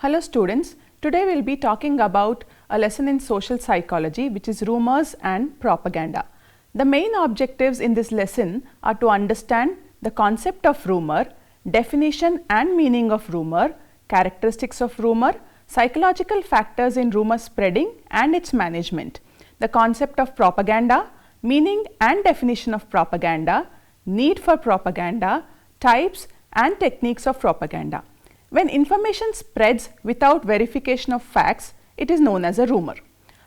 Hello students, today we will be talking about a lesson in social psychology which is rumours and propaganda. The main objectives in this lesson are to understand the concept of rumour, definition and meaning of rumour, characteristics of rumour, psychological factors in rumour spreading and its management, the concept of propaganda, meaning and definition of propaganda, need for propaganda, types and techniques of propaganda. When information spreads without verification of facts, it is known as a rumour.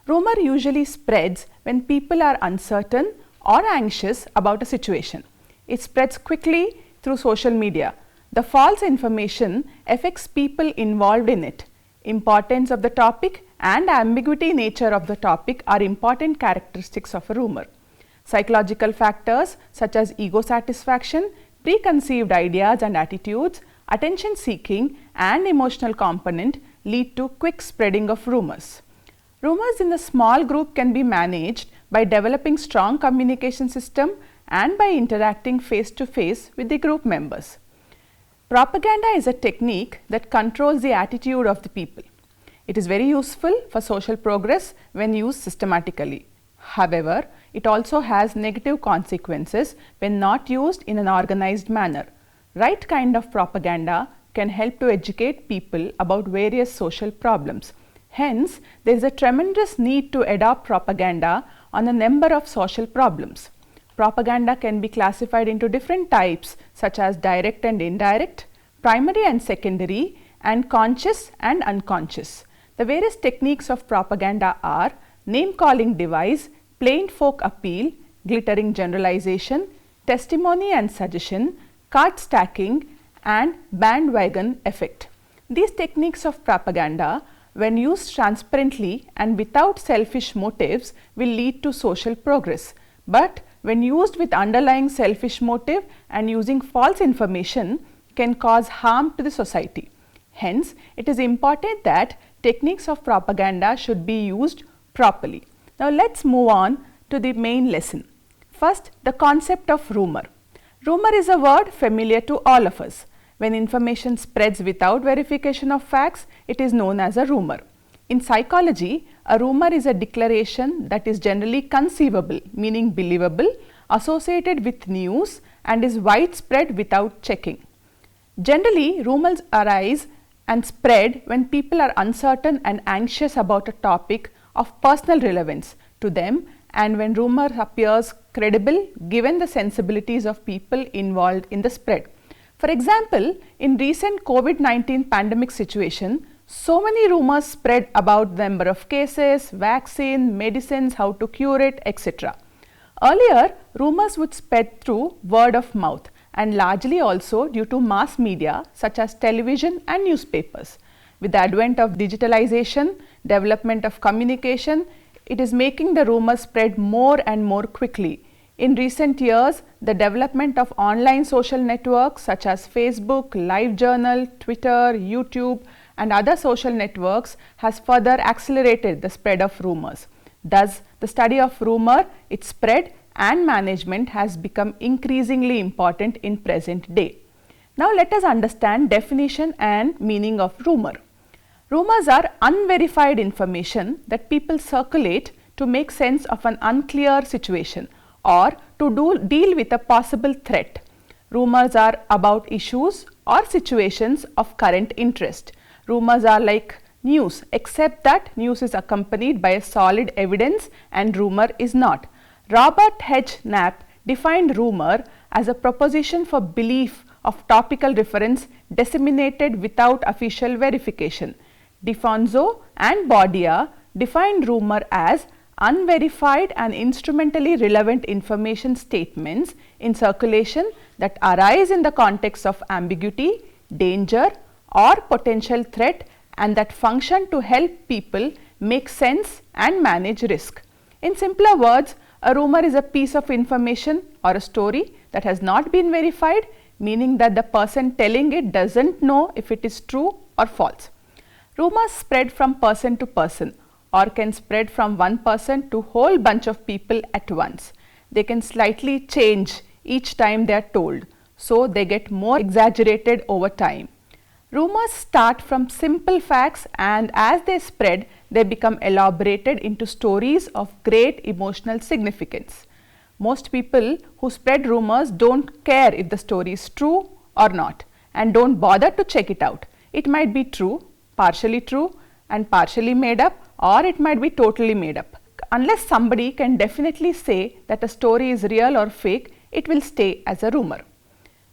Rumour usually spreads when people are uncertain or anxious about a situation. It spreads quickly through social media. The false information affects people involved in it. Importance of the topic and ambiguity nature of the topic are important characteristics of a rumour. Psychological factors such as ego satisfaction, preconceived ideas and attitudes, attention seeking and emotional component lead to quick spreading of rumours. Rumours in a small group can be managed by developing strong communication system and by interacting face to face with the group members. Propaganda is a technique that controls the attitude of the people. It is very useful for social progress when used systematically. However, it also has negative consequences when not used in an organized manner. Right kind of propaganda can help to educate people about various social problems. Hence, there is a tremendous need to adopt propaganda on a number of social problems. Propaganda can be classified into different types such as direct and indirect, primary and secondary, and conscious and unconscious. The various techniques of propaganda are name-calling device, plain folk appeal, glittering generalization, testimony and suggestion, card stacking and bandwagon effect. These techniques of propaganda, when used transparently and without selfish motives, will lead to social progress. But when used with underlying selfish motive and using false information, can cause harm to the society. Hence, it is important that techniques of propaganda should be used properly. Now, let's move on to the main lesson. First, the concept of rumour. Rumour is a word familiar to all of us. When information spreads without verification of facts, it is known as a rumour. In psychology, a rumour is a declaration that is generally conceivable, meaning believable, associated with news and is widespread without checking. Generally, rumours arise and spread when people are uncertain and anxious about a topic of personal relevance to them and when rumour appears credible given the sensibilities of people involved in the spread. For example, in recent COVID-19 pandemic situation, so many rumours spread about the number of cases, vaccine, medicines, how to cure it, etc. Earlier, rumours would spread through word of mouth and largely also due to mass media such as television and newspapers. With the advent of digitalization, development of communication, it is making the rumour spread more and more quickly. In recent years, the development of online social networks such as Facebook, LiveJournal, Twitter, YouTube and other social networks has further accelerated the spread of rumours. Thus, the study of rumour, its spread and management has become increasingly important in present day. Now, let us understand definition and meaning of rumour. Rumours are unverified information that people circulate to make sense of an unclear situation or to deal with a possible threat. Rumours are about issues or situations of current interest. Rumours are like news, except that news is accompanied by a solid evidence and rumour is not. Robert H. Knapp defined rumour as a proposition for belief of topical reference disseminated without official verification. DeFonso and Baudia defined rumour as unverified and instrumentally relevant information statements in circulation that arise in the context of ambiguity, danger or potential threat and that function to help people make sense and manage risk. In simpler words, a rumour is a piece of information or a story that has not been verified, meaning that the person telling it doesn't know if it is true or false. Rumours spread from person to person or can spread from one person to whole bunch of people at once. They can slightly change each time they are told, so they get more exaggerated over time. Rumors start from simple facts, and as they spread, they become elaborated into stories of great emotional significance. Most people who spread rumors don't care if the story is true or not and don't bother to check it out. It might be true, partially true and partially made up, or it might be totally made up. Unless somebody can definitely say that a story is real or fake, it will stay as a rumor.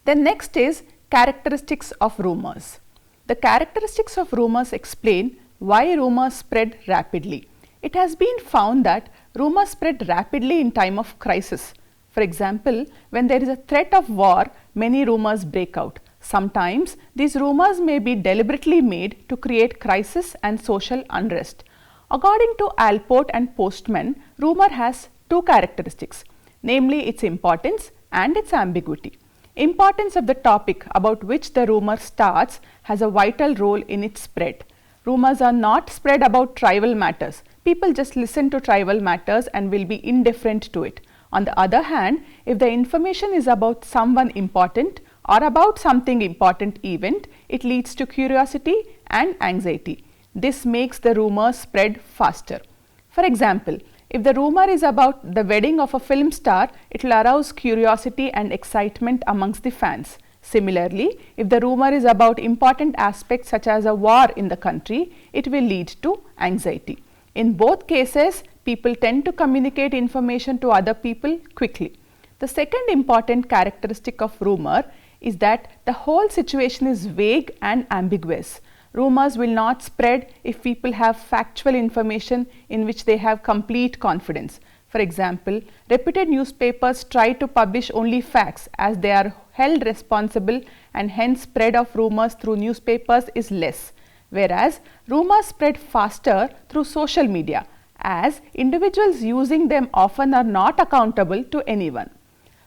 Then next is characteristics of rumors. The characteristics of rumors explain why rumors spread rapidly. It has been found that rumors spread rapidly in time of crisis. For example, when there is a threat of war, many rumors break out. Sometimes these rumors may be deliberately made to create crisis and social unrest. According to Alport and Postman, rumor has two characteristics, namely its importance and its ambiguity. Importance of the topic about which the rumor starts has a vital role in its spread. Rumors are not spread about trivial matters. People just listen to trivial matters and will be indifferent to it. On the other hand, if the information is about someone important or about something important event, it leads to curiosity and anxiety. This makes the rumor spread faster. For example, if the rumor is about the wedding of a film star, it will arouse curiosity and excitement amongst the fans. Similarly, if the rumor is about important aspects such as a war in the country, it will lead to anxiety. In both cases, people tend to communicate information to other people quickly. The second important characteristic of rumor is that the whole situation is vague and ambiguous. Rumors will not spread if people have factual information in which they have complete confidence. For example, reputed newspapers try to publish only facts as they are held responsible, and hence spread of rumors through newspapers is less. Whereas rumors spread faster through social media, as individuals using them often are not accountable to anyone.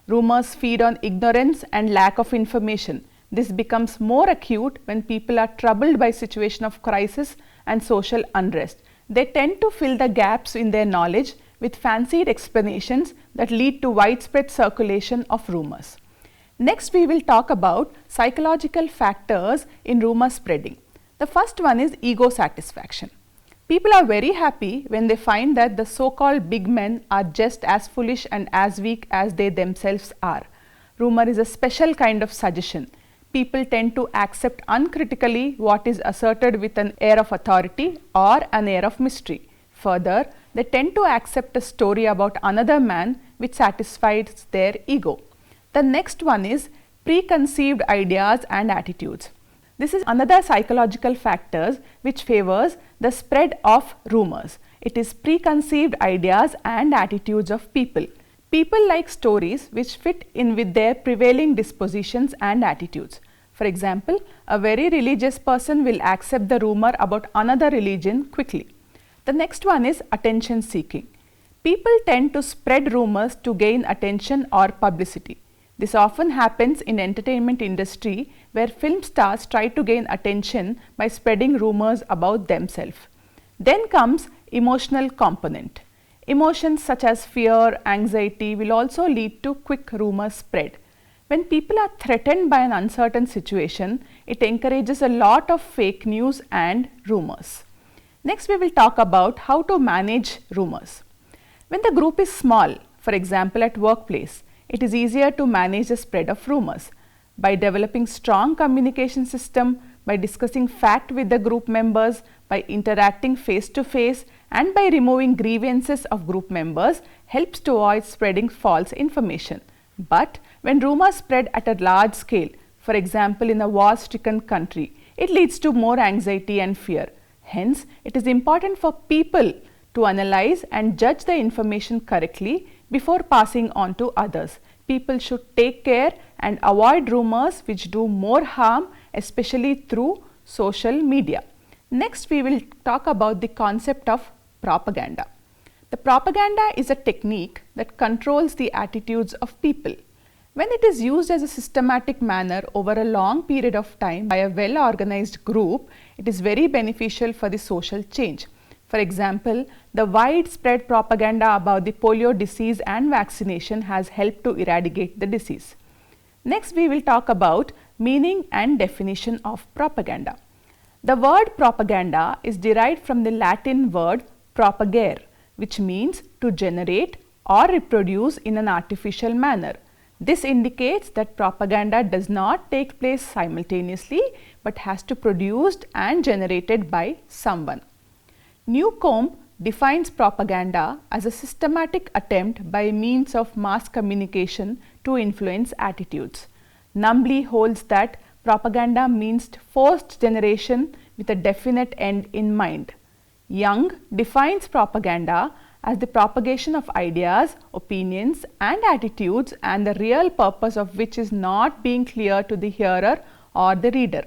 Rumors feed on ignorance and lack of information. This becomes more acute when people are troubled by situation of crisis and social unrest. They tend to fill the gaps in their knowledge with fancied explanations that lead to widespread circulation of rumors. Next, we will talk about psychological factors in rumor spreading. The first one is ego satisfaction. People are very happy when they find that the so-called big men are just as foolish and as weak as they themselves are. Rumor is a special kind of suggestion. People tend to accept uncritically what is asserted with an air of authority or an air of mystery. Further, they tend to accept a story about another man which satisfies their ego. The next one is preconceived ideas and attitudes. This is another psychological factor which favors the spread of rumors. It is preconceived ideas and attitudes of people. People like stories which fit in with their prevailing dispositions and attitudes. For example, a very religious person will accept the rumor about another religion quickly. The next one is attention seeking. People tend to spread rumors to gain attention or publicity. This often happens in entertainment industry where film stars try to gain attention by spreading rumors about themselves. Then comes emotional component. Emotions such as fear, anxiety will also lead to quick rumor spread. When people are threatened by an uncertain situation, it encourages a lot of fake news and rumors. Next, we will talk about how to manage rumors. When the group is small, for example at workplace, it is easier to manage the spread of rumors. By developing strong communication system, by discussing fact with the group members, by interacting face to face, and by removing grievances of group members helps to avoid spreading false information. But when rumors spread at a large scale, for example in a war-stricken country, it leads to more anxiety and fear. Hence, it is important for people to analyze and judge the information correctly before passing on to others. People should take care and avoid rumors which do more harm, especially through social media. Next, we will talk about the concept of propaganda. The propaganda is a technique that controls the attitudes of people. When it is used as a systematic manner over a long period of time by a well-organized group, it is very beneficial for the social change. For example, the widespread propaganda about the polio disease and vaccination has helped to eradicate the disease. Next, we will talk about meaning and definition of propaganda. The word propaganda is derived from the Latin word propagare, which means to generate or reproduce in an artificial manner. This indicates that propaganda does not take place simultaneously but has to be produced and generated by someone. Newcomb defines propaganda as a systematic attempt by means of mass communication to influence attitudes. Numbley holds that propaganda means forced generation with a definite end in mind. Young defines propaganda as the propagation of ideas, opinions and attitudes, and the real purpose of which is not being clear to the hearer or the reader.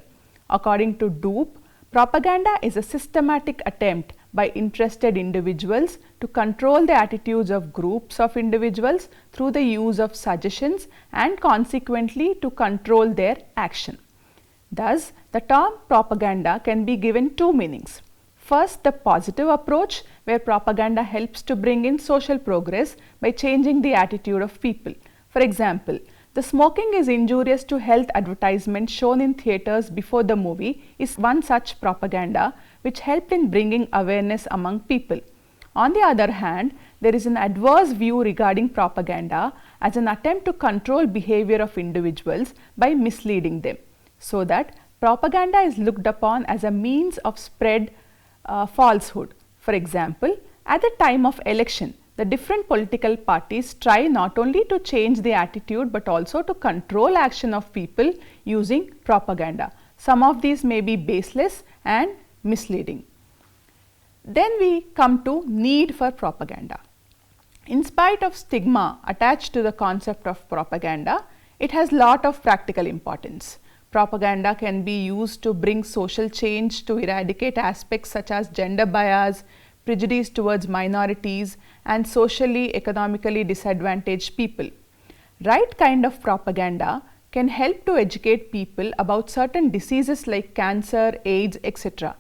According to Doop, propaganda is a systematic attempt by interested individuals to control the attitudes of groups of individuals through the use of suggestions and consequently to control their action. Thus, the term propaganda can be given two meanings. First, the positive approach, where propaganda helps to bring in social progress by changing the attitude of people. For example, the smoking is injurious to health advertisement shown in theatres before the movie is one such propaganda which helped in bringing awareness among people. On the other hand, there is an adverse view regarding propaganda as an attempt to control behavior of individuals by misleading them, so that propaganda is looked upon as a means of spread falsehood. For example, at the time of election, the different political parties try not only to change the attitude but also to control action of people using propaganda. Some of these may be baseless and misleading. Then we come to need for propaganda. In spite of stigma attached to the concept of propaganda, it has lot of practical importance. Propaganda can be used to bring social change, to eradicate aspects such as gender bias, prejudice towards minorities and socially economically disadvantaged people. Right kind of propaganda can help to educate people about certain diseases like cancer, AIDS, etc.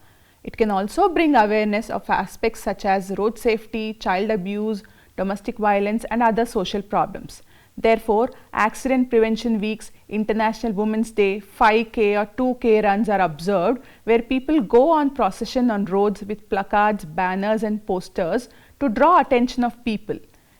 It can also bring awareness of aspects such as road safety, child abuse, domestic violence and other social problems. Therefore, Accident Prevention Weeks, International Women's Day, 5K or 2K runs are observed where people go on procession on roads with placards, banners and posters to draw attention of people.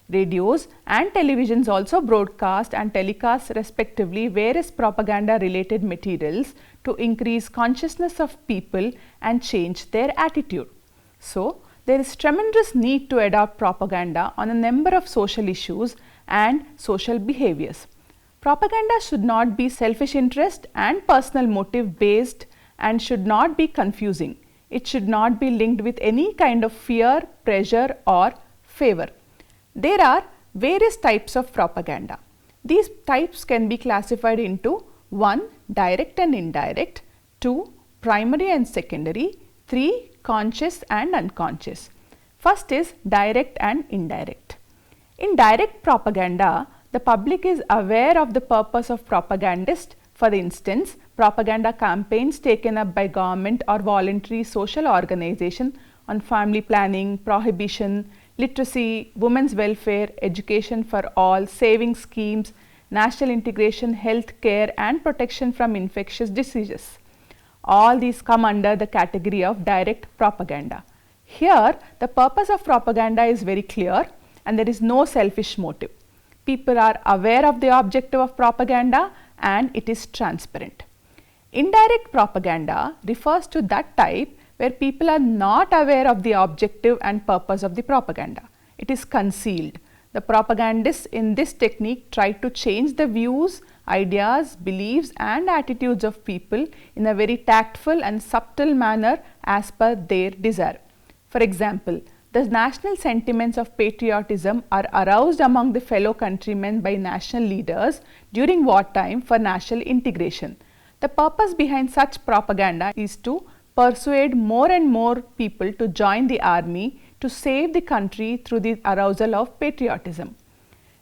Radios and televisions also broadcast and telecast respectively various propaganda related materials to increase consciousness of people and change their attitude. So, there is tremendous need to adopt propaganda on a number of social issues and social behaviors. Propaganda should not be selfish interest and personal motive based and should not be confusing. It should not be linked with any kind of fear, pressure or favor. There are various types of propaganda. These types can be classified into 1. Direct and indirect, 2. Primary and secondary, 3. Conscious and unconscious. First is direct and indirect. In direct propaganda, the public is aware of the purpose of propagandist. For instance, propaganda campaigns taken up by government or voluntary social organization on family planning, prohibition, literacy, women's welfare, education for all, saving schemes, national integration, health care and protection from infectious diseases. All these come under the category of direct propaganda. Here, the purpose of propaganda is very clear and there is no selfish motive. People are aware of the objective of propaganda and it is transparent. Indirect propaganda refers to that type where people are not aware of the objective and purpose of the propaganda. It is concealed. The propagandists in this technique try to change the views, ideas, beliefs and attitudes of people in a very tactful and subtle manner as per their desire. For example, the national sentiments of patriotism are aroused among the fellow countrymen by national leaders during wartime for national integration. The purpose behind such propaganda is to persuade more and more people to join the army to save the country through the arousal of patriotism.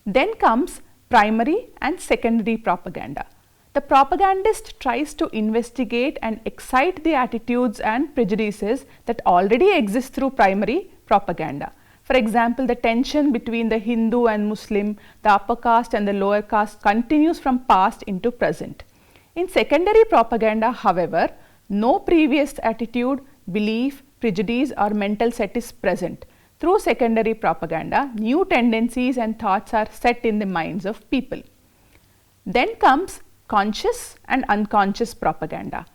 Then comes primary and secondary propaganda. The propagandist tries to investigate and excite the attitudes and prejudices that already exist through primary propaganda. For example, the tension between the Hindu and Muslim, the upper caste and the lower caste continues from past into present. In secondary propaganda, however, no previous attitude, belief, prejudice or mental set is present. Through secondary propaganda, new tendencies and thoughts are set in the minds of people. Then comes conscious and unconscious propaganda.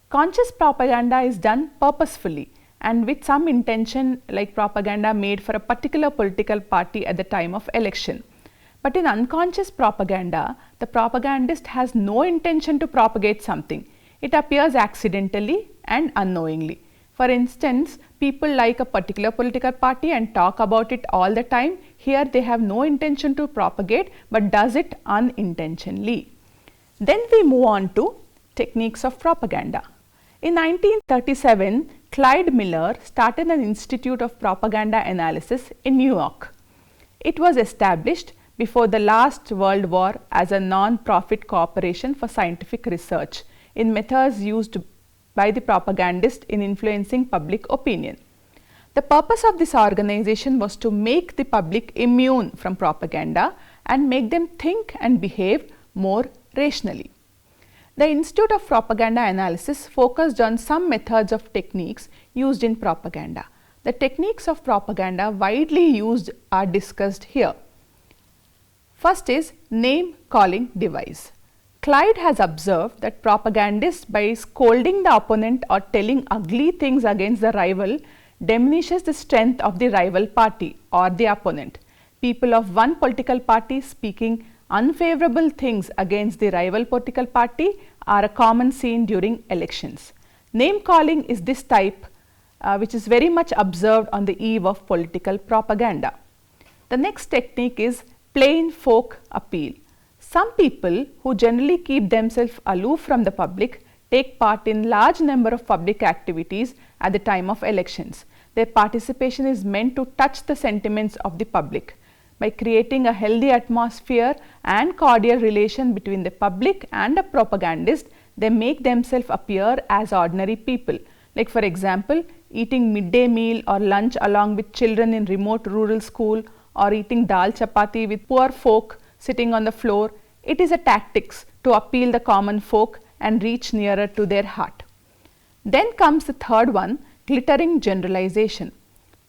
Conscious propaganda is done purposefully and with some intention, like propaganda made for a particular political party at the time of election. But in unconscious propaganda, the propagandist has no intention to propagate something. It appears accidentally and unknowingly. For instance, people like a particular political party and talk about it all the time. Here they have no intention to propagate but does it unintentionally. Then we move on to techniques of propaganda. In 1937, Clyde Miller started an Institute of Propaganda Analysis in New York. It was established before the last World War as a non-profit corporation for scientific research in methods used by the propagandist in influencing public opinion. The purpose of this organization was to make the public immune from propaganda and make them think and behave more rationally. The Institute of Propaganda Analysis focused on some methods of techniques used in propaganda. The techniques of propaganda widely used are discussed here. First is name calling device. Clyde has observed that propagandists, by scolding the opponent or telling ugly things against the rival, diminishes the strength of the rival party or the opponent. People of one political party speaking unfavorable things against the rival political party are a common scene during elections. Name calling is this type which is very much observed on the eve of political propaganda. The next technique is plain folk appeal. Some people who generally keep themselves aloof from the public take part in large number of public activities at the time of elections. Their participation is meant to touch the sentiments of the public. By creating a healthy atmosphere and cordial relation between the public and a propagandist, they make themselves appear as ordinary people. Like for example, eating midday meal or lunch along with children in remote rural school, or eating dal chapati with poor folk sitting on the floor. It is a tactics to appeal the common folk and reach nearer to their heart. Then comes the third one, glittering generalization.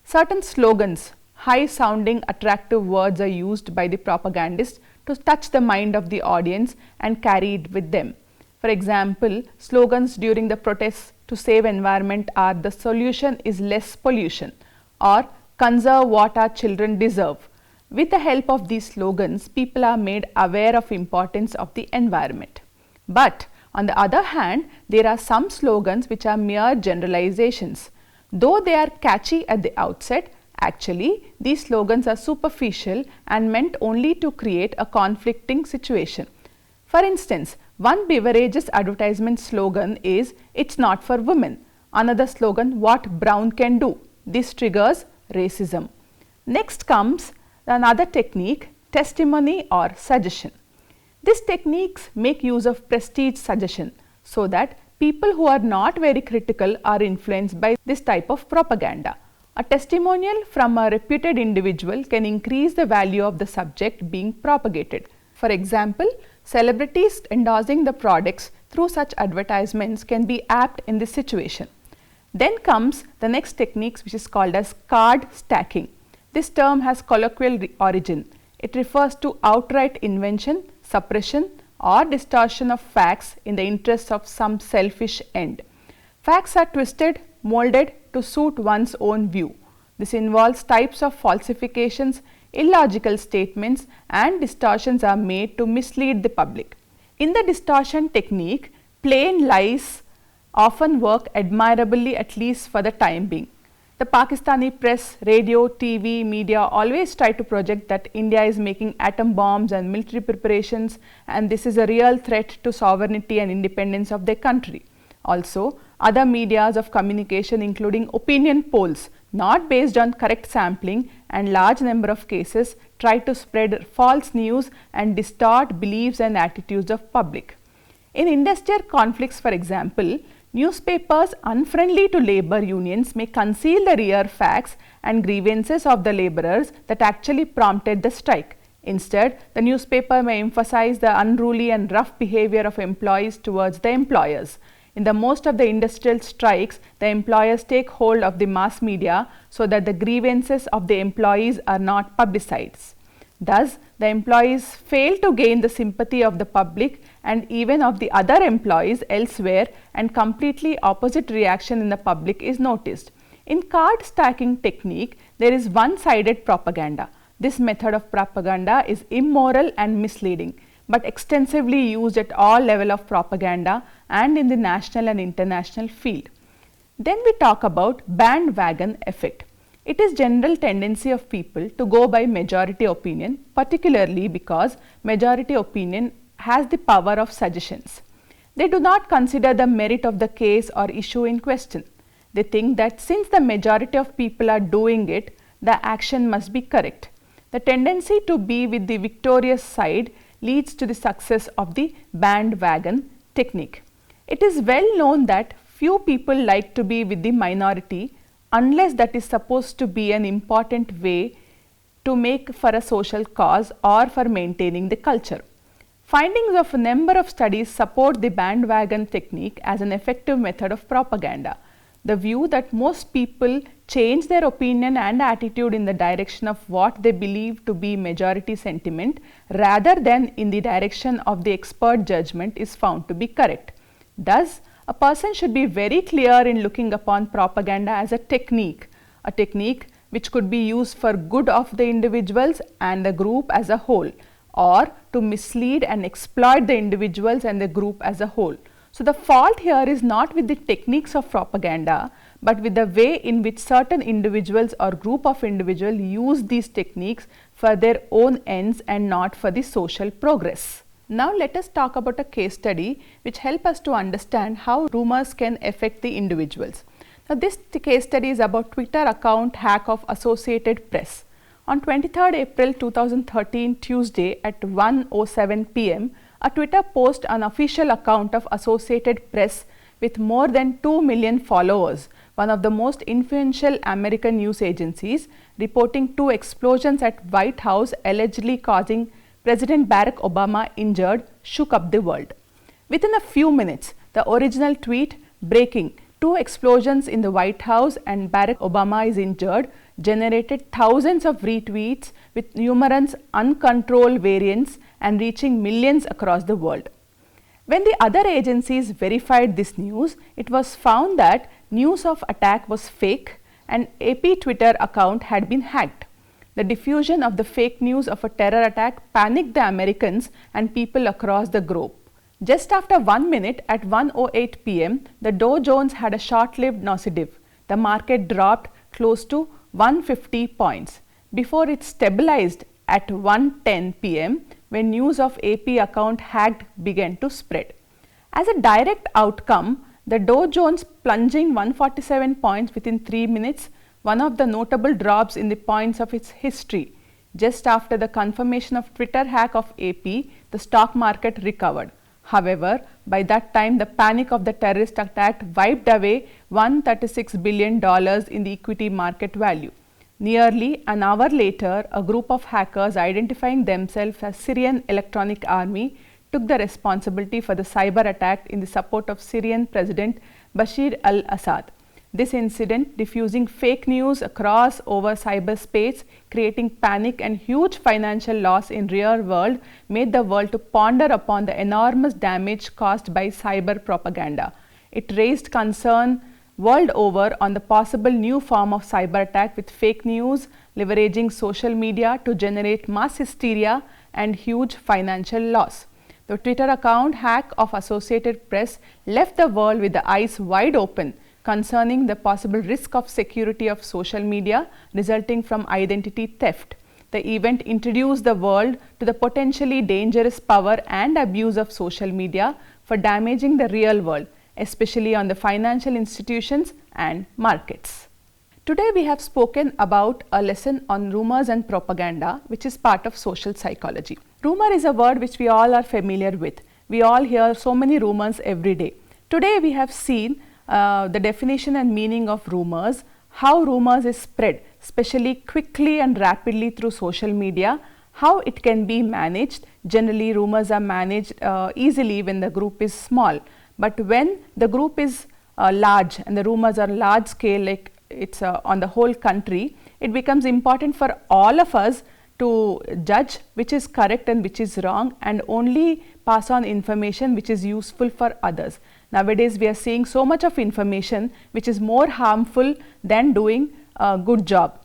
Certain slogans, high sounding attractive words are used by the propagandist to touch the mind of the audience and carry it with them. For example, slogans during the protests to save environment are "the solution is less pollution" or "conserve what our children deserve." With the help of these slogans, people are made aware of importance of the environment. But on the other hand, there are some slogans which are mere generalizations. Though they are catchy at the outset, actually these slogans are superficial and meant only to create a conflicting situation. For instance, one beverages advertisement slogan is "It's not for women." Another slogan, "What brown can do." This triggers racism. Next comes another technique, testimony or suggestion. These techniques make use of prestige suggestion so that people who are not very critical are influenced by this type of propaganda. A testimonial from a reputed individual can increase the value of the subject being propagated. For example, celebrities endorsing the products through such advertisements can be apt in this situation. Then comes the next techniques, which is called as card stacking. This term has colloquial origin. It refers to outright invention, suppression or distortion of facts in the interests of some selfish end. Facts are twisted, molded to suit one's own view. This involves types of falsifications, illogical statements and distortions are made to mislead the public. In the distortion technique, plain lies often work admirably, at least for the time being. The Pakistani press, radio, TV, media always try to project that India is making atom bombs and military preparations, and this is a real threat to sovereignty and independence of their country. Also, other medias of communication, including opinion polls, not based on correct sampling and large number of cases, try to spread false news and distort beliefs and attitudes of public. In industrial conflicts, for example, Newspapers unfriendly to labor unions may conceal the real facts and grievances of the laborers that actually prompted the strike. Instead, the newspaper may emphasize the unruly and rough behavior of employees towards the employers. In the most of the industrial strikes, the employers take hold of the mass media so that the grievances of the employees are not publicized. Thus, the employees fail to gain the sympathy of the public and even of the other employees elsewhere, and completely opposite reaction in the public is noticed. In card stacking technique, there is one-sided propaganda. This method of propaganda is immoral and misleading, but extensively used at all levels of propaganda and in the national and international field. Then we talk about bandwagon effect. It is general tendency of people to go by majority opinion, particularly because majority opinion has the power of suggestions. They do not consider the merit of the case or issue in question. They think that since the majority of people are doing it, the action must be correct. The tendency to be with the victorious side leads to the success of the bandwagon technique. It is well known that few people like to be with the minority unless that is supposed to be an important way to make for a social cause or for maintaining the culture. Findings of a number of studies support the bandwagon technique as an effective method of propaganda. The view that most people change their opinion and attitude in the direction of what they believe to be majority sentiment rather than in the direction of the expert judgment is found to be correct. Thus, a person should be very clear in looking upon propaganda as a technique which could be used for good of the individuals and the group as a whole, or to mislead and exploit the individuals and the group as a whole. So, the fault here is not with the techniques of propaganda, but with the way in which certain individuals or group of individuals use these techniques for their own ends and not for the social progress. Now, let us talk about a case study which help us to understand how rumors can affect the individuals. Now, this case study is about Twitter account hack of Associated Press. On 23rd April 2013 Tuesday at 1:07 p.m., a Twitter post on official account of Associated Press with more than 2 million followers, one of the most influential American news agencies, reporting 2 explosions at White House allegedly causing President Barack Obama injured, shook up the world. Within a few minutes, the original tweet, breaking, 2 explosions in the White House and Barack Obama is injured, generated thousands of retweets with numerous uncontrolled variants and reaching millions across the world. When the other agencies verified this news, it was found that news of attack was fake and AP Twitter account had been hacked. The diffusion of the fake news of a terror attack panicked the Americans and people across the globe. Just after 1 minute at 1:08 p.m., the Dow Jones had a short-lived nosedive. The market dropped close to 150 points before it stabilized at 1:10 p.m. when news of AP account hacked began to spread. As a direct outcome, the Dow Jones plunging 147 points within 3 minutes, one of the notable drops in the points of its history. Just after the confirmation of Twitter hack of AP, the stock market recovered. However, by that time, the panic of the terrorist attack wiped away $136 billion in the equity market value. Nearly an hour later, a group of hackers identifying themselves as Syrian Electronic Army took the responsibility for the cyber attack in the support of Syrian President Bashar al-Assad. This incident, diffusing fake news across over cyberspace, creating panic and huge financial loss in real world, made the world to ponder upon the enormous damage caused by cyber propaganda. It raised concern world over on the possible new form of cyber attack with fake news, leveraging social media to generate mass hysteria and huge financial loss. The Twitter account hack of Associated Press left the world with the eyes wide open concerning the possible risk of security of social media resulting from identity theft. The event introduced the world to the potentially dangerous power and abuse of social media for damaging the real world, especially on the financial institutions and markets. Today we have spoken about a lesson on rumors and propaganda, which is part of social psychology. Rumor is a word which we all are familiar with. We all hear so many rumors every day. Today we have seen the definition and meaning of rumors, how rumors is spread, especially quickly and rapidly through social media, how it can be managed. Generally rumors are managed easily when the group is small, but when the group is large and the rumors are large scale, like it's on the whole country, it becomes important for all of us to judge which is correct and which is wrong, and only pass on information which is useful for others. Nowadays we are seeing so much of information which is more harmful than doing a good job.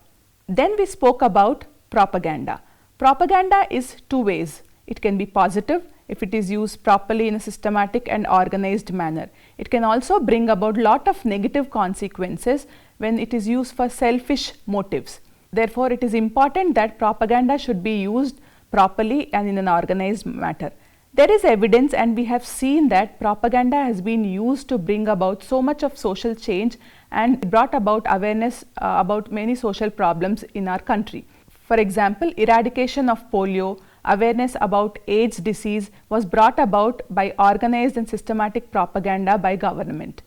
Then we spoke about propaganda. Propaganda is two ways. It can be positive if it is used properly in a systematic and organized manner. It can also bring about lot of negative consequences when it is used for selfish motives. Therefore, it is important that propaganda should be used properly and in an organized manner. There is evidence, and we have seen that propaganda has been used to bring about so much of social change and brought about awareness about many social problems in our country. For example, eradication of polio, awareness about AIDS disease was brought about by organized and systematic propaganda by government.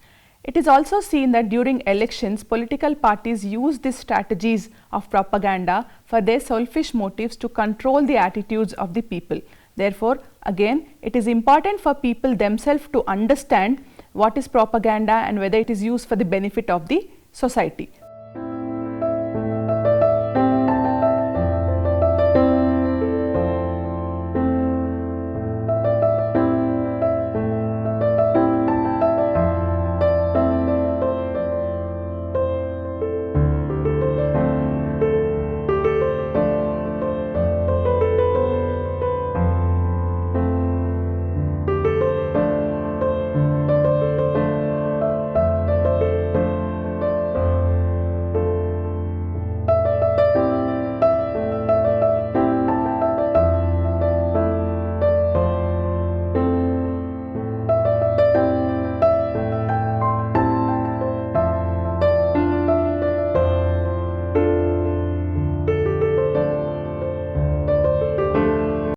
It is also seen that during elections, political parties use these strategies of propaganda for their selfish motives to control the attitudes of the people. Therefore, again, it is important for people themselves to understand what is propaganda and whether it is used for the benefit of the society.